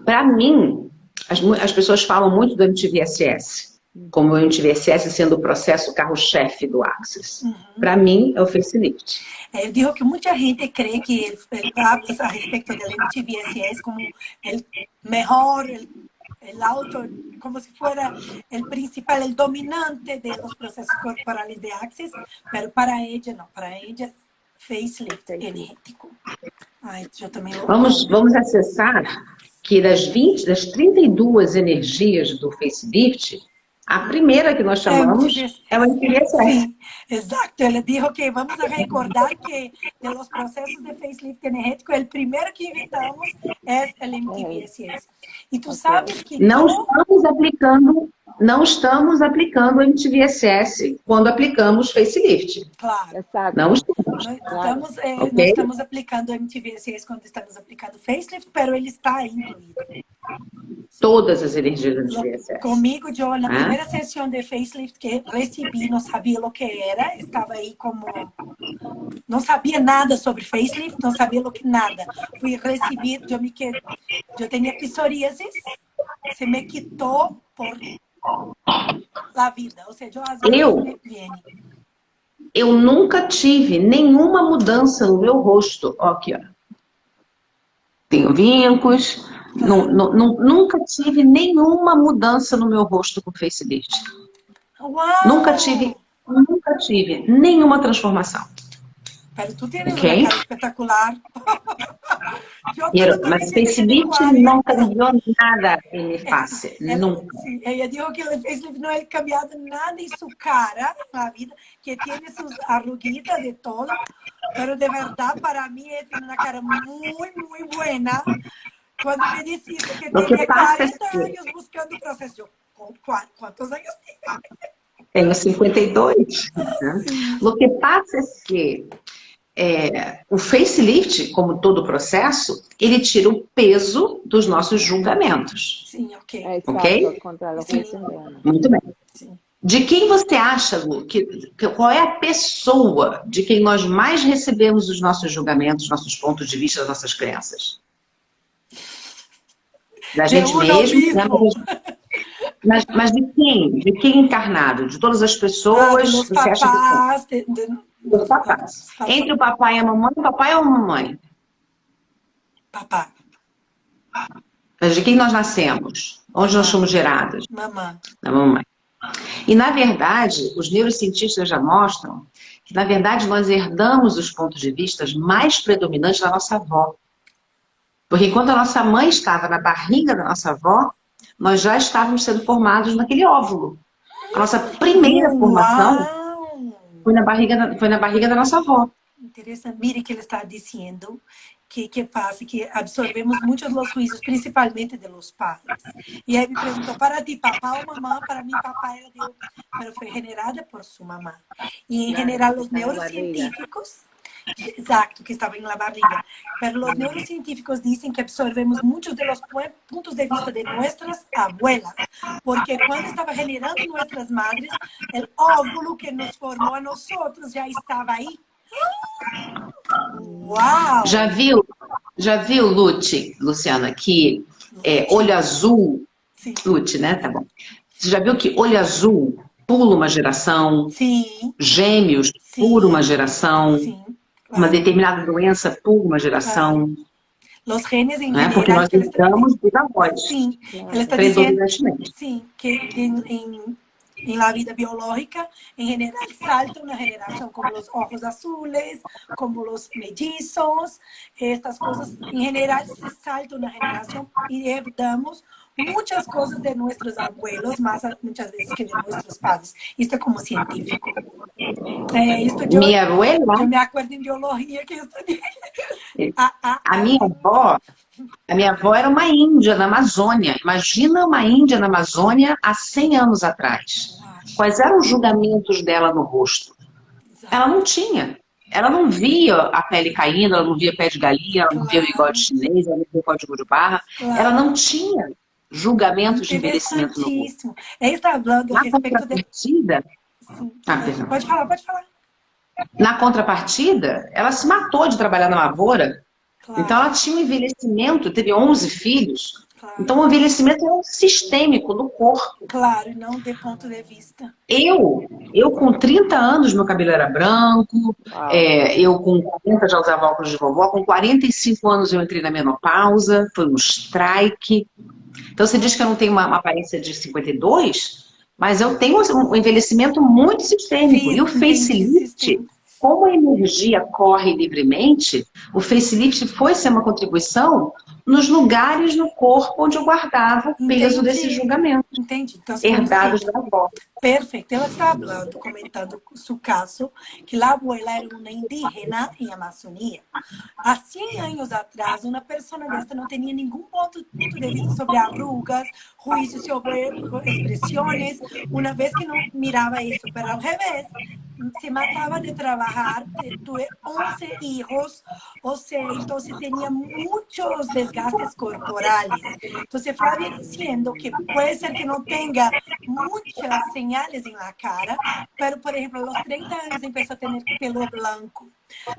Para mim, as pessoas falam muito do MTVSS, como o MTVSS sendo o processo carro-chefe do Access. Para mim, é o facelift. Ele disse que muita gente crê que ele habla a respeito do MTVSS como o melhor, el auto, como si fuera el principal, el dominante de los procesos corporales de Access, pero para ella no, para ella es facelift energético. Ai, eu também Vamos acessar que das 32 energias do facelift, a primeira que nós chamamos é o MTVSS. Sim, exato. Ele disse que vamos a recordar que de los processos de facelift energético, o primeiro que inventamos é o MTVSS. E tu sabes que não estamos aplicando o MTVSS quando aplicamos facelift. Claro. Exato. Não estamos. Nós estamos aplicando o MTVSS quando estamos aplicando facelift, mas ele está incluído. Todas as energias do MTVSS. Comigo, eu, na primeira sessão de facelift que recebi, não sabia o que era, estava aí como... Não sabia nada sobre facelift, não sabia o que nada. Fui receber, eu tinha psoríase, se me quitou por la vida. Ou seja, às vezes eu nunca tive nenhuma mudança no meu rosto. Ó, aqui, ó. Tenho vincos. Nunca tive nenhuma mudança no meu rosto com facelift. Uau! Nunca tive nenhuma transformação. Pero tu tienes una cara espectacular. Mas facelift não cambiou nada em minha face. Nunca. Sí, ella dijo que el facelift no ha cambiado nada en su cara, en la vida, que tiene sus arruguitas de todo, pero de verdad para mí tiene una cara muy, muy buena. Cuando me dijiste que tenía 40 años buscando o processo, yo, ¿cuántos años tiene? Tenho 52. Né? O que passa é que o facelift, como todo processo, ele tira o peso dos nossos julgamentos. Sim, ok. Ok? Sim. Muito bem. Sim. De quem você acha, Lu, qual é a pessoa de quem nós mais recebemos os nossos julgamentos, nossos pontos de vista, as nossas crenças? Da De gente uno mesmo, né? mismo. Mas de quem? De quem encarnado? De todas as Ah, de pessoas? los Você acha que são? papás, Dos papás. los papás. Entre o papai e a mamãe, o papai ou a mamãe? Papá, Mas de quem nós nascemos? Onde nós mamá, fomos gerados? mamá. Da mamãe. E, na verdade, os neurocientistas já mostram que, na verdade, nós herdamos os pontos de vista mais predominantes da nossa avó. Porque enquanto a nossa mãe estava na barriga da nossa avó, nós já estávamos sendo formados naquele óvulo. A nossa primeira formação Uau! foi na barriga da nossa avó. Interessante. Mire que ele está dizendo que pasa, que absorvemos muchos los juicios, principalmente de los padres. Y ahí me preguntó, ¿para ti papá o mamá? Para mí papá, ela dio, pero fue generada por su mamá. Y en general los neurocientíficos, exacto, que estaba en la barriga, pero los neurocientíficos dicen que absorbemos muchos de los puntos de vista de nuestras abuelas, porque cuando estaba generando nuestras madres, el óvulo que nos formó a nosotros ya estaba ahí. Uau! Já viu, Luciana, que olho azul... Sim. Lute, né? Tá bom. Você já viu que olho azul pula uma geração? Sim. Gêmeos Sim. pula uma geração? Sim. Claro. Uma determinada doença pula uma geração? Claro. Los genes en Né? general... Porque nós estamos dos avós. Sim. Ela está dizendo, Predominantemente. sim, que en la vida biológica, en general, salta una generación como los ojos azules, como los mellizos, estas cosas, en general se salta una generación y heredamos muchas cosas de nuestros abuelos, muchas veces que de nuestros padres. Esto como científico. Minha abuela... Eu me acuerdo em biologia que eu estudei. A minha avó era uma índia na Amazônia. Imagina uma índia na Amazônia há 100 anos atrás. Quais eram os julgamentos dela no rosto? Ela não tinha. Ela não via a pele caindo, ela não via pé de galinha, ela não via o bigode chinês, ela não via o código de barra. Ela não tinha julgamentos de envelhecimento no rosto. Ele está falando a respeito de... Pode falar. Na contrapartida, ela se matou de trabalhar na lavoura. Claro. Então, ela tinha um envelhecimento, teve 11 filhos. Claro. Então, o envelhecimento é um sistêmico no corpo. Claro, não de ponto de vista. Eu com 30 anos, meu cabelo era branco. Eu com 40 já usava óculos de vovó. Com 45 anos, eu entrei na menopausa. Foi um strike. Então, você diz que eu não tenho uma aparência de 52, mas eu tenho um envelhecimento muito sistêmico. Sim, e o facelift... Como a energia corre livremente, o facelift foi ser uma contribuição nos lugares no corpo onde eu guardava o peso desse julgamento. Entendi. Então, herdados da avó. Perfeito. Ela está comentando seu caso, que a abuela era uma indígena em Amazônia. Há 100 anos atrás, uma pessoa desta não tinha nenhum ponto de vista sobre arrugas, juízo sobre expressões, uma vez que não mirava isso. Mas, ao revés, se matava de trabalhar, tuve 11 hijos, o sea, entonces tenía muchos desgastes corporales. Entonces Flavia diciendo que puede ser que no tenga muchas señales en la cara, pero por ejemplo a los 30 años empezó a tener pelo blanco.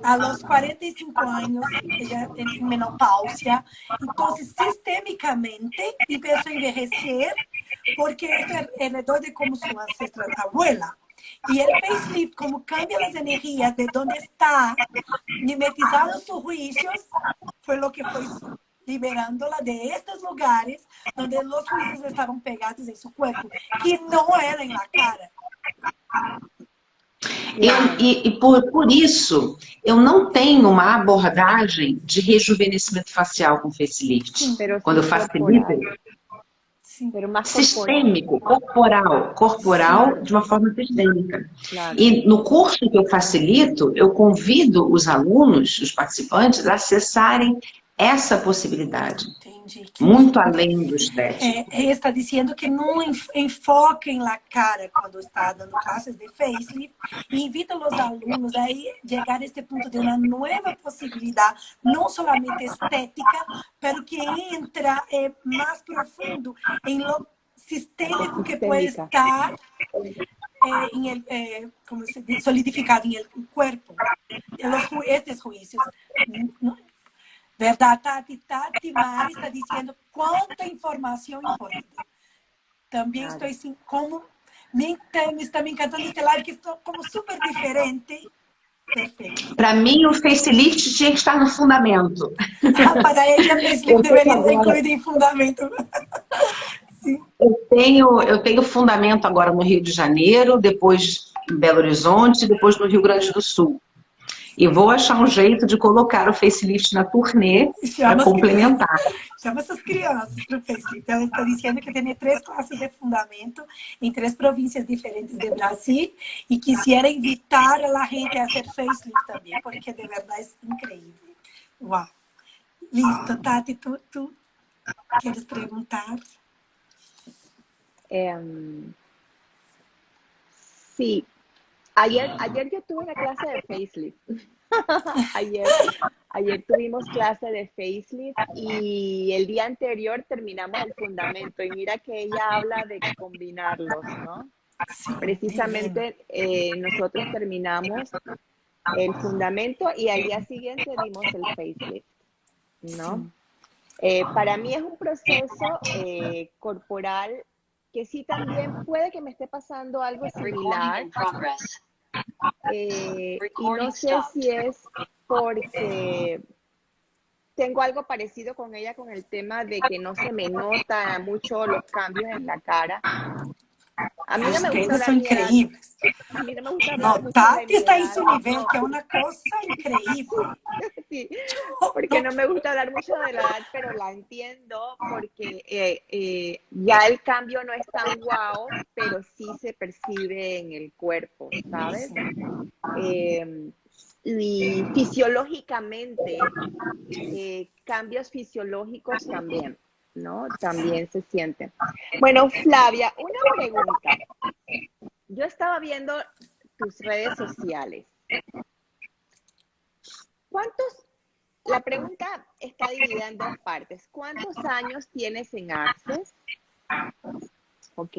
A los 45 años, ella en menopausia, entonces sistémicamente empezó a envejecer porque esto heredó de como su ancestra abuela. Y el facelift, como cambia las energías de donde está mimetizados sus juicios, fue lo que fue liberándola de estos lugares donde los juicios estaban pegados en su cuerpo, que no era en la cara. Por isso, eu não tenho uma abordagem de rejuvenescimento facial com facelift. Sim, quando eu facilito, sistêmico, corporal de uma forma sistêmica. Claro. E no curso que eu facilito, eu convido os alunos, os participantes, a acessarem essa possibilidade. Entendi. Muito além do estético. Está dizendo que não enfoquem na cara quando está dando classes de facelift e invita os alunos a chegar a este ponto de uma nova possibilidade, não somente estética, mas que entra mais profundo em lo sistêmico que pode estar como se dice, solidificado en el cuerpo. Estos juicios. Verdade, Tati Mari está dizendo quanta informação importante. Também estou assim, como me está me encantando este live, que estou como super diferente. Perfeito. Para mim, o facelift tinha que estar no fundamento. Para ella, facelift deveria estar incluído em fundamento. Sim. Eu tenho fundamento agora no Rio de Janeiro, depois em Belo Horizonte, depois no Rio Grande do Sul. E vou achar um jeito de colocar o facelift na turnê para complementar. Chama essas crianças para o facelift. Ela está dizendo que tem 3 classes de fundamento em 3 províncias diferentes do Brasil e quisiera invitar a la gente a hacer facelift também, porque de verdade é incrível. Uau! Listo, Tati, tu queres perguntar? Sí, ayer yo tuve una clase de facelift. Ayer tuvimos clase de facelift y el día anterior terminamos el fundamento. Y mira que ella habla de combinarlos, ¿no? Sí, precisamente nosotros terminamos el fundamento y al día siguiente dimos el facelift, ¿no? Sí. Para mí es un proceso corporal que sí también puede que me esté pasando algo similar. Y no sé si es porque tengo algo parecido con ella con el tema de que no se me nota mucho los cambios en la cara. A mí no me gusta hablar increíbles. A mí no me gusta hablar mucho Tati está en su nivel, que es una cosa increíble. Sí, porque no me gusta hablar mucho de la edad, pero la entiendo porque ya el cambio no es tan guau, pero sí se percibe en el cuerpo, ¿sabes? Y fisiológicamente, cambios fisiológicos también, ¿no? También se sienten. Bueno, Flavia, una pregunta. Yo estaba viendo tus redes sociales. La pregunta está dividida en 2 partes. ¿Cuántos años tienes en Access? Ok.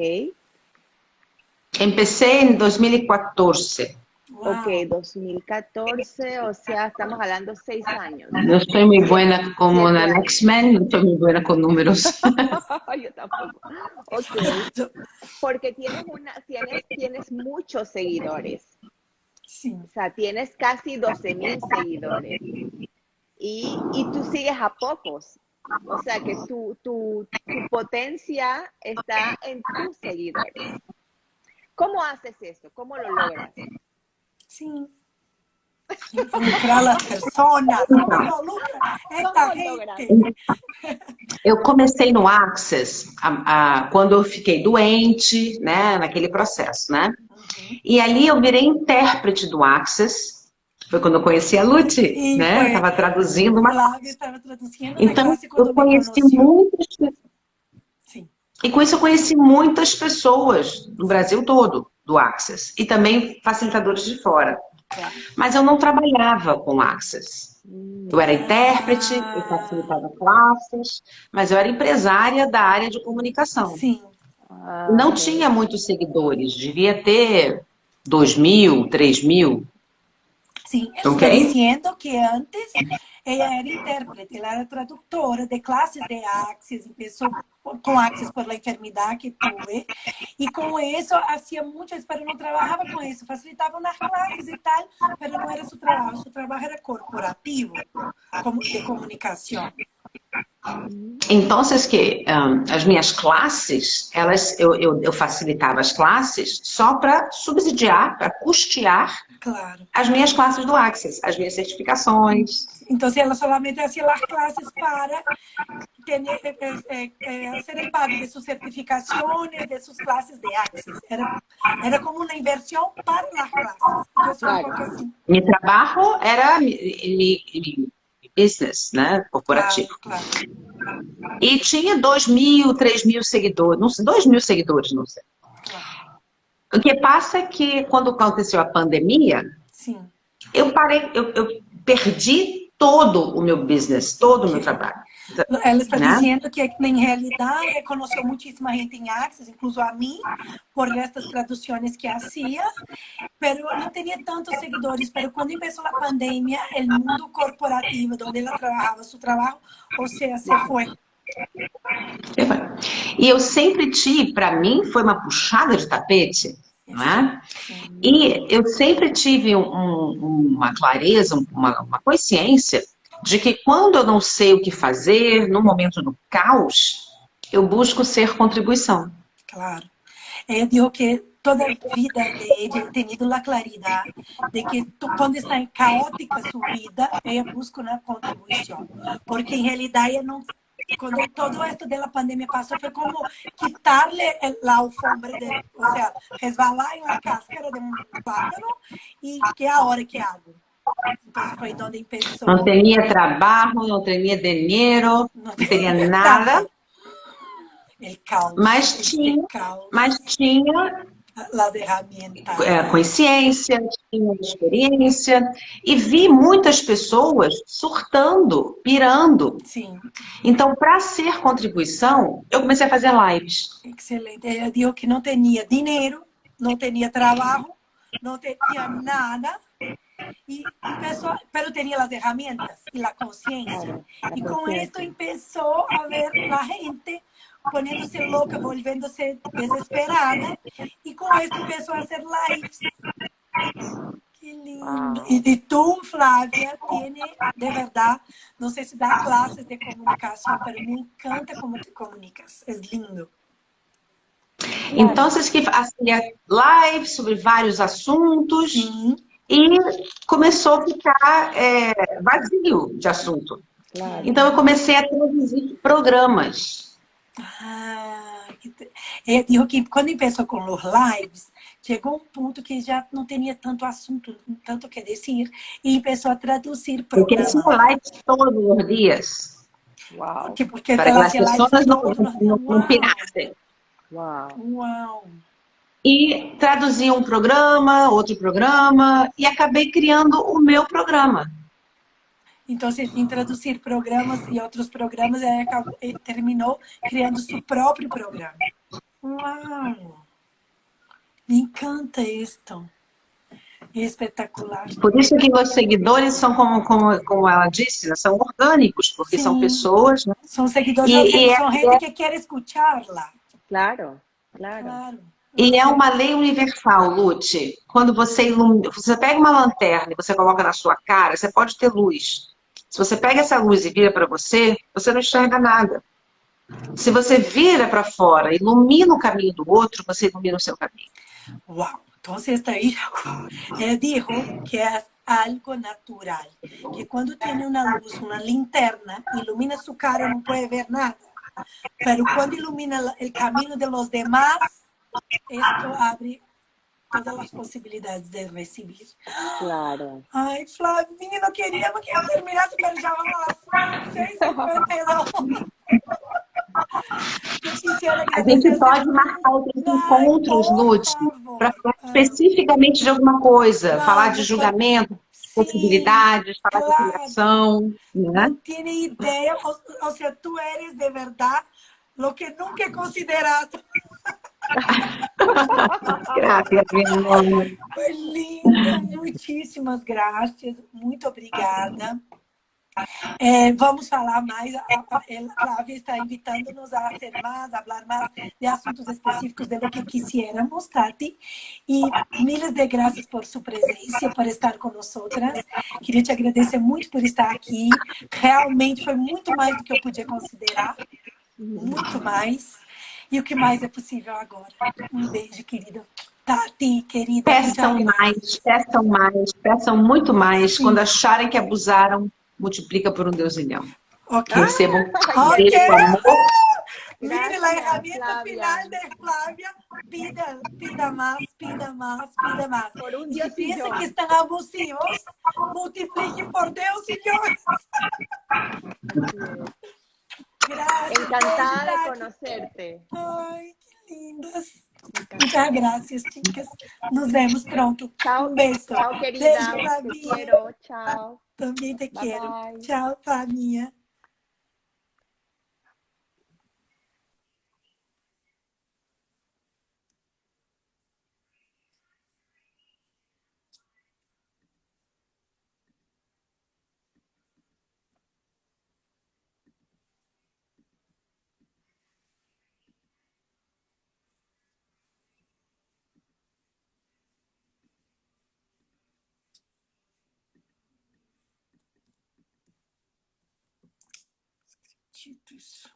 Empecé en 2014. Wow. Ok, 2014, o sea, estamos hablando 6 años. No soy muy buena como en X-Men, no soy muy buena con números. Yo tampoco. Ok, porque tienes muchos seguidores. Sí. O sea, tienes casi 12,000 seguidores. Y tú sigues a pocos. O sea, que tu potencia está en tus seguidores. ¿Cómo haces eso? ¿Cómo lo logras? Sí. Involucrar as pessoas, como involucra esta gente. Eu comecei no Access quando eu fiquei doente, né, naquele processo, né? E ali eu virei intérprete do Access. Foi quando eu conheci a Luti, né? Estava traduzindo uma. Flávia estava traduzindo. Então eu conheci muitas pessoas. Sim. E com isso eu conheci muitas pessoas do Brasil todo, do Access. E também facilitadores de fora. Claro. Mas eu não trabalhava com Access. Eu era intérprete, eu facilitava classes, mas eu era empresária da área de comunicação. Sim. Não tinha muitos seguidores, devia ter 2.000, 3.000. Sim, eu estou dizendo que antes ela era intérprete, ela era tradutora de classes de Access, começou com Access por la enfermidade que tuve, e com isso fazia muito, mas não trabalhava com isso, facilitava nas classes e tal, mas não era seu trabalho era corporativo, de comunicação. Então, que as minhas classes, eu facilitava as classes só para subsidiar, para custear as minhas classes do Access, as minhas certificações. Então, ela solamente fazia as classes para ser el pago de suas certificações, de suas classes de Access. Era como uma inversão para as classes. Claro. Assim. Meu trabalho era business, né? Corporativo. Claro. E tinha 2.000, 3.000 seguidores, não sei, 2.000 seguidores, não sei. O que passa é que quando aconteceu a pandemia, eu perdi todo o meu business, todo o meu trabalho. Ela está né? dizendo que, em realidade, conheceu muitíssima gente em Access, incluso a mim, por estas traduções que hacía, pero não tinha tantos seguidores. Pero quando começou a pandemia, o mundo corporativo, onde ela trabalhava, seu trabalho, ou seja, se foi. E eu sempre tive, para mim, foi uma puxada de tapete, não é? Sim. E eu sempre tive uma clareza, uma consciência de que quando eu não sei o que fazer, no momento do caos, eu busco ser contribuição. Claro. Eu digo que toda a vida de ella he tenido a claridade de que quando está caótica sua vida, ela busca uma contribuição. Porque, em realidade, não, quando todo esto de la pandemia passou, foi como quitarle la alfombra, ou seja, resvalar em la cáscara de plátano e que agora que hago. Então, foi onde começou. Não tinha trabalho, não tinha dinheiro, não tinha nada. El caos, Mas tinha as ferramentas. Consciência, tinha experiência, e vi muitas pessoas surtando, pirando. Sim. Então, para ser contribuição, eu comecei a fazer lives. Excelente. Eu digo que não tinha dinheiro, não tinha trabalho, não tinha nada, pero tenía las herramientas y la conciencia. Y con esto empezó a ver la gente poniéndose loca, volviéndose desesperada, y con esto empezó a hacer lives. Qué lindo. Y tú, Flávia, tiene, de verdad, no sé si da clases de comunicación, pero me encanta cómo te comunicas. Es lindo. Então, vocês que fazia lives sobre vários assuntos. Sim. E começou a ficar vazio de assunto. Claro. Então, eu comecei a traduzir programas. Eu digo que quando começou com os lives, chegou um ponto que já não tinha tanto assunto, tanto que dizer, e começou a traduzir programas. Porque tinha lives todos os dias. Uau! Porque para que as pessoas não pirassem. Uau! E traduzia um programa, outro programa, e acabei criando o meu programa. Então, em traduzir programas e outros programas, ele terminou criando seu próprio programa. Uau! Me encanta isto. É espetacular. Por isso que os seguidores são, como ela disse, né? São orgânicos, porque são pessoas... Né? São seguidores, são gente que quer escutar-la. Claro. E é uma lei universal, Lute. Quando você pega uma lanterna e você coloca na sua cara, você pode ter luz. Se você pega essa luz e vira para você, você não enxerga nada. Se você vira para fora e ilumina o caminho do outro, você ilumina o seu caminho. Uau! Então, aí, eu digo que é algo natural. Que quando tem uma luz, uma linterna, ilumina sua cara, não pode ver nada. Mas quando ilumina o caminho de los demás, esto abre todas as possibilidades de receber. Claro. Ai, Flavinha, não queríamos que eu terminasse, mas já vamos às 6h52. A gente pode marcar outros encontros, Lute, para falar especificamente de alguma coisa, falar de julgamento, possibilidades, falar de criação. Né? Não tem ideia, ou seja, tu eres de verdade o que nunca he considerado. Graças, minha irmã. Foi lindo, muitíssimas graças, muito obrigada. Vamos falar mais, a Flávia está invitando-nos a hacer más, a hablar más de assuntos específicos de lo que quisiéramos, Tati. E miles de graças por sua presença, por estar com nós. Queria te agradecer muito por estar aqui. Realmente foi muito mais do que eu podia considerar. Muito mais. E o que mais é possível agora. Um beijo, querida. Tati, querida. Peçam muito mais. Sim. Quando acharem que abusaram, multiplica por 1 dezilhão. Ok. Recebam okay. amor. Mire la herramienta final de Flávia. Pida más, pida más, pida más. Por si piensan que están abusivos, multipliquen por Dios. Gracias. Encantada de conocerte. Ay, qué lindas. Muchas gracias, chicas. Nos vemos pronto. Chao. Un beso. Chao, querida. Beijo, te quiero. Chao. También te Bye, quiero. bye. Chao, Flavinha. esquisito isso.